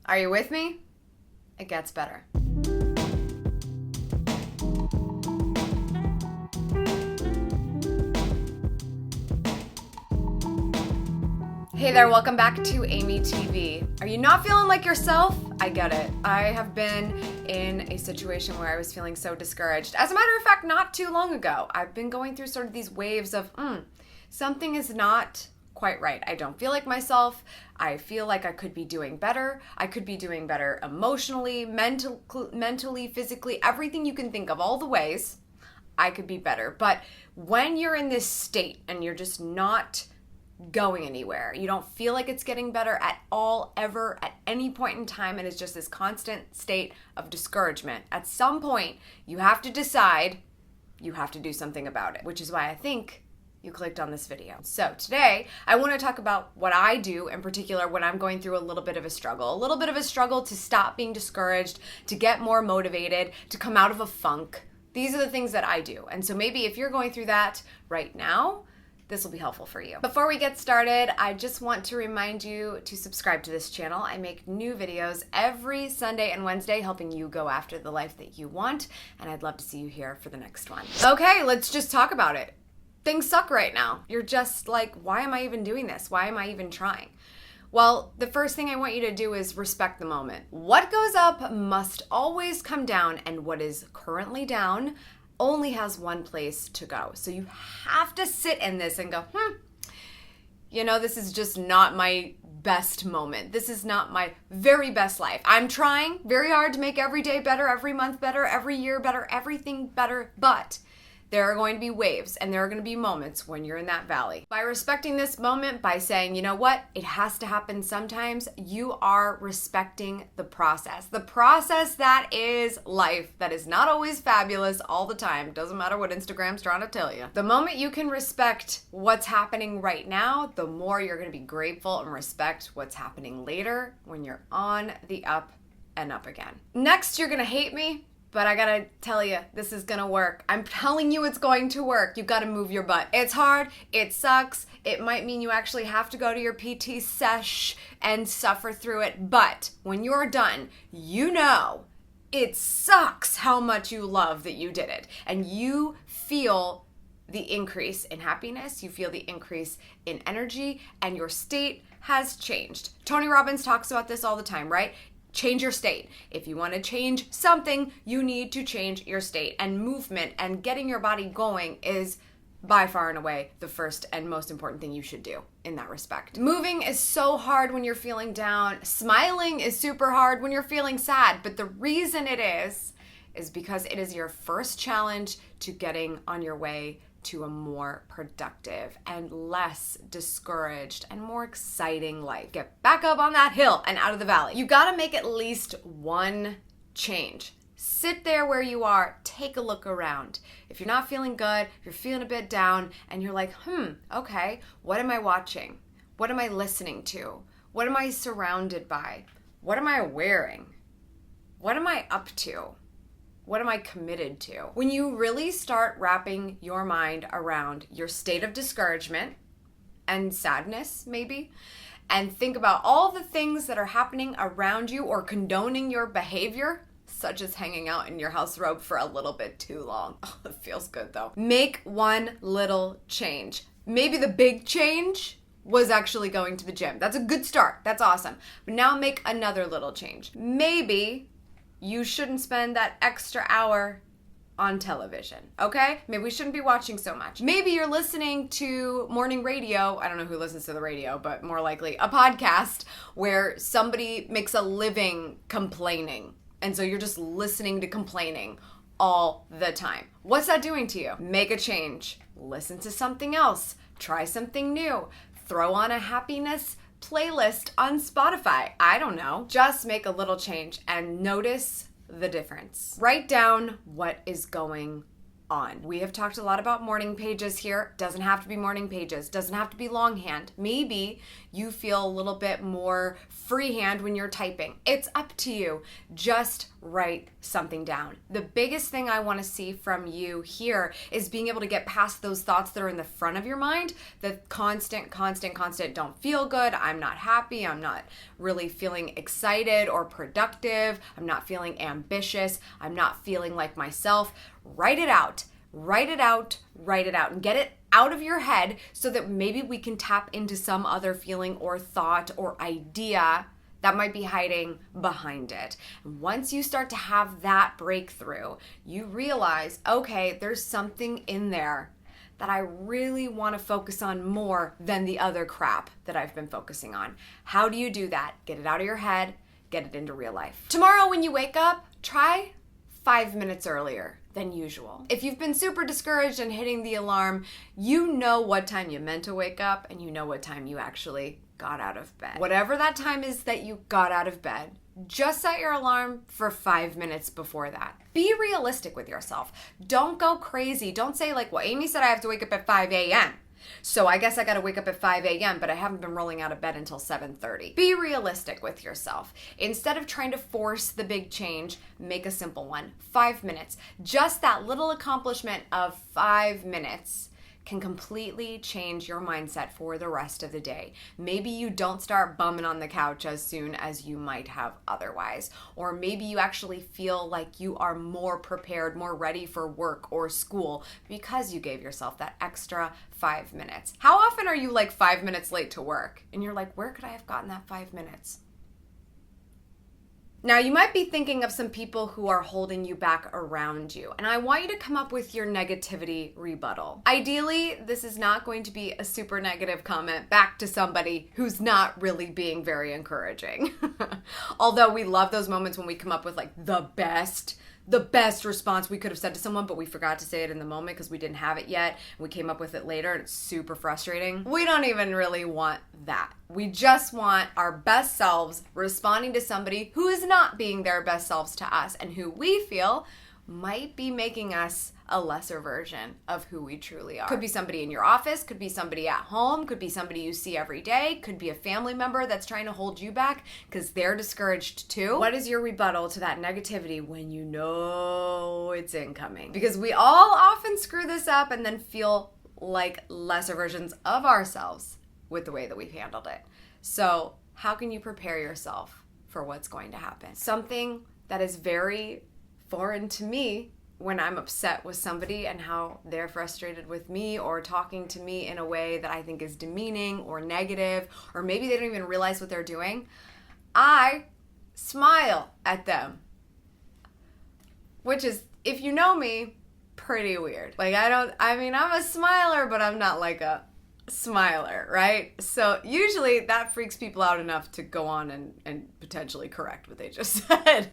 Are you with me? It gets better. Hey there, welcome back to Amy TV. Are you not feeling like yourself? I get it. I have been in a situation where I was feeling so discouraged. As a matter of fact, not too long ago, I've been going through sort of these waves of, something is not quite right. I don't feel like myself. I feel like I could be doing better. I could be doing better emotionally, mentally, physically, everything you can think of, all the ways I could be better. But when you're in this state and you're just not going anywhere, you don't feel like it's getting better at all, ever, at any point in time, and it's just this constant state of discouragement. At some point, you have to decide you have to do something about it, which is why I think you clicked on this video. So today, I want to talk about what I do in particular when I'm going through a little bit of a struggle to stop being discouraged, to get more motivated, to come out of a funk. These are the things that I do. And so maybe if you're going through that right now, this will be helpful for you. Before we get started, I just want to remind you to subscribe to this channel. I make new videos every Sunday and Wednesday helping you go after the life that you want, and I'd love to see you here for the next one. Okay, let's just talk about it. Things suck right now. You're just like, why am I even doing this? Why am I even trying? Well, the first thing I want you to do is respect the moment. What goes up must always come down, and what is currently down only has one place to go. So you have to sit in this and go, this is just not my best moment. This is not my very best life. I'm trying very hard to make every day better, every month better, every year better, everything better, but there are going to be waves and there are going to be moments when you're in that valley. By respecting this moment, by saying, you know what, it has to happen sometimes, you are respecting the process. The process that is life, that is not always fabulous all the time. Doesn't matter what Instagram's trying to tell you. The moment you can respect what's happening right now, the more you're going to be grateful and respect what's happening later when you're on the up and up again. Next, you're going to hate me. But I gotta tell you, this is gonna work. I'm telling you it's going to work. You gotta move your butt. It's hard, it sucks, it might mean you actually have to go to your PT sesh and suffer through it, but when you're done, you know it sucks how much you love that you did it. And you feel the increase in happiness, you feel the increase in energy, and your state has changed. Tony Robbins talks about this all the time, right? Change your state. If you want to change something, you need to change your state. And movement and getting your body going is by far and away the first and most important thing you should do in that respect. Moving is so hard when you're feeling down. Smiling is super hard when you're feeling sad. But the reason it is because it is your first challenge to getting on your way to a more productive and less discouraged and more exciting life. Get back up on that hill and out of the valley. You gotta make at least one change. Sit there where you are, take a look around. If you're not feeling good, if you're feeling a bit down, and you're like, okay, what am I watching? What am I listening to? What am I surrounded by? What am I wearing? What am I up to? What am I committed to? When you really start wrapping your mind around your state of discouragement and sadness, maybe, and think about all the things that are happening around you or condoning your behavior, such as hanging out in your house robe for a little bit too long. Oh, it feels good though. Make one little change. Maybe the big change was actually going to the gym. That's a good start. That's awesome. But now make another little change. Maybe you shouldn't spend that extra hour on television, okay? Maybe we shouldn't be watching so much. Maybe you're listening to morning radio. I don't know who listens to the radio, but more likely a podcast where somebody makes a living complaining. And so you're just listening to complaining all the time. What's that doing to you? Make a change. Listen to something else. Try something new. Throw on a happiness playlist on Spotify. I don't know. Just make a little change and notice the difference. Write down what is going on. We have talked a lot about morning pages here. Doesn't have to be morning pages, doesn't have to be longhand. Maybe you feel a little bit more freehand when you're typing. It's up to you. Just write something down. The biggest thing I want to see from you here is being able to get past those thoughts that are in the front of your mind, the constant, don't feel good, I'm not happy, I'm not really feeling excited or productive, I'm not feeling ambitious, I'm not feeling like myself. Write it out, and get it out of your head so that maybe we can tap into some other feeling or thought or idea that might be hiding behind it. And once you start to have that breakthrough, you realize, okay, there's something in there that I really want to focus on more than the other crap that I've been focusing on. How do you do that? Get it out of your head, get it into real life. Tomorrow when you wake up, try 5 minutes earlier than usual. If you've been super discouraged and hitting the alarm, you know what time you meant to wake up and you know what time you actually got out of bed. Whatever that time is that you got out of bed, just set your alarm for 5 minutes before that. Be realistic with yourself. Don't go crazy. Don't say like, well, Amy said I have to wake up at 5 a.m. So I guess I gotta wake up at 5 a.m., but I haven't been rolling out of bed until 7:30. Be realistic with yourself. Instead of trying to force the big change, make a simple one. 5 minutes. Just that little accomplishment of 5 minutes can completely change your mindset for the rest of the day. Maybe you don't start bumming on the couch as soon as you might have otherwise. Or maybe you actually feel like you are more prepared, more ready for work or school because you gave yourself that extra 5 minutes. How often are you like 5 minutes late to work? And you're like, where could I have gotten that 5 minutes? Now, you might be thinking of some people who are holding you back around you, and I want you to come up with your negativity rebuttal. Ideally, this is not going to be a super negative comment back to somebody who's not really being very encouraging. Although we love those moments when we come up with like the best response we could have said to someone, but we forgot to say it in the moment because we didn't have it yet. We came up with it later and it's super frustrating. We don't even really want that. We just want our best selves responding to somebody who is not being their best selves to us and who we feel might be making us a lesser version of who we truly are. Could be somebody in your office, could be somebody at home, could be somebody you see every day, could be a family member that's trying to hold you back because they're discouraged too. What is your rebuttal to that negativity when you know it's incoming? Because we all often screw this up and then feel like lesser versions of ourselves with the way that we've handled it. So how can you prepare yourself for what's going to happen? Something that is very foreign to me when I'm upset with somebody and how they're frustrated with me or talking to me in a way that I think is demeaning or negative, or maybe they don't even realize what they're doing, I smile at them. Which is, if you know me, pretty weird. Like I'm a smiler, but I'm not like a smiler, right? So usually that freaks people out enough to go on and potentially correct what they just said.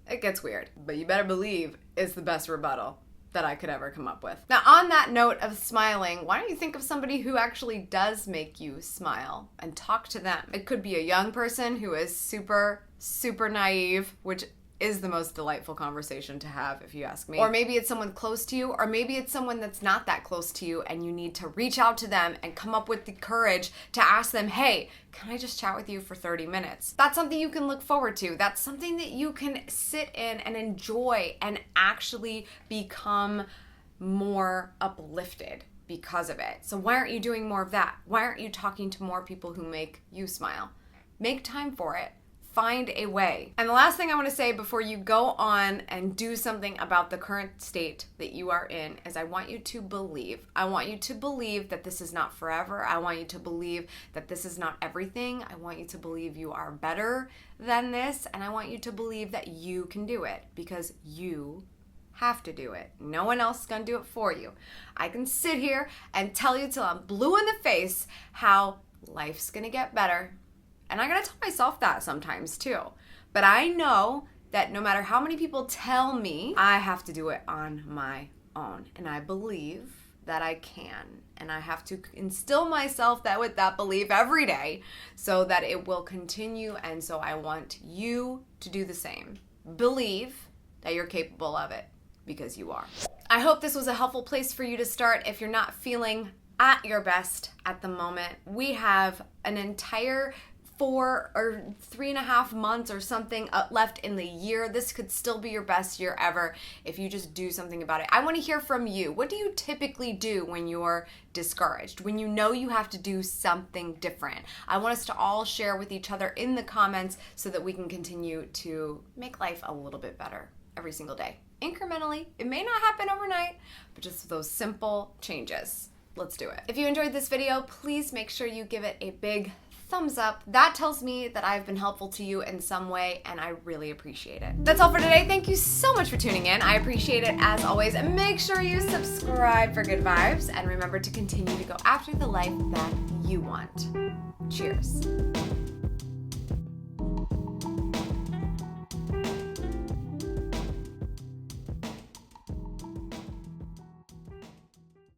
It gets weird, but you better believe it's the best rebuttal that I could ever come up with. Now, on that note of smiling, why don't you think of somebody who actually does make you smile and talk to them? It could be a young person who is super, super naive, which is the most delightful conversation to have, if you ask me. Or maybe it's someone close to you, or maybe it's someone that's not that close to you and you need to reach out to them and come up with the courage to ask them, hey, can I just chat with you for 30 minutes? That's something you can look forward to. That's something that you can sit in and enjoy and actually become more uplifted because of it. So why aren't you doing more of that? Why aren't you talking to more people who make you smile? Make time for it. Find a way. And the last thing I want to say before you go on and do something about the current state that you are in is I want you to believe. I want you to believe that this is not forever. I want you to believe that this is not everything. I want you to believe you are better than this. And I want you to believe that you can do it because you have to do it. No one else is going to do it for you. I can sit here and tell you till I'm blue in the face how life's going to get better. And I gotta tell myself that sometimes too. But I know that no matter how many people tell me, I have to do it on my own. And I believe that I can. And I have to instill myself with that belief every day so that it will continue. And so I want you to do the same. Believe that you're capable of it, because you are. I hope this was a helpful place for you to start if you're not feeling at your best at the moment. We have an entire 4 or 3.5 months or something left in the year. This could still be your best year ever if you just do something about it. I want to hear from you. What do you typically do when you're discouraged, when you know you have to do something different? I want us to all share with each other in the comments so that we can continue to make life a little bit better every single day. Incrementally. It may not happen overnight, but just those simple changes. Let's do it. If you enjoyed this video, please make sure you give it a big thumbs up. That tells me that I've been helpful to you in some way, and I really appreciate it. That's all for today. Thank you so much for tuning in. I appreciate it as always. And make sure you subscribe for good vibes, and remember to continue to go after the life that you want. Cheers.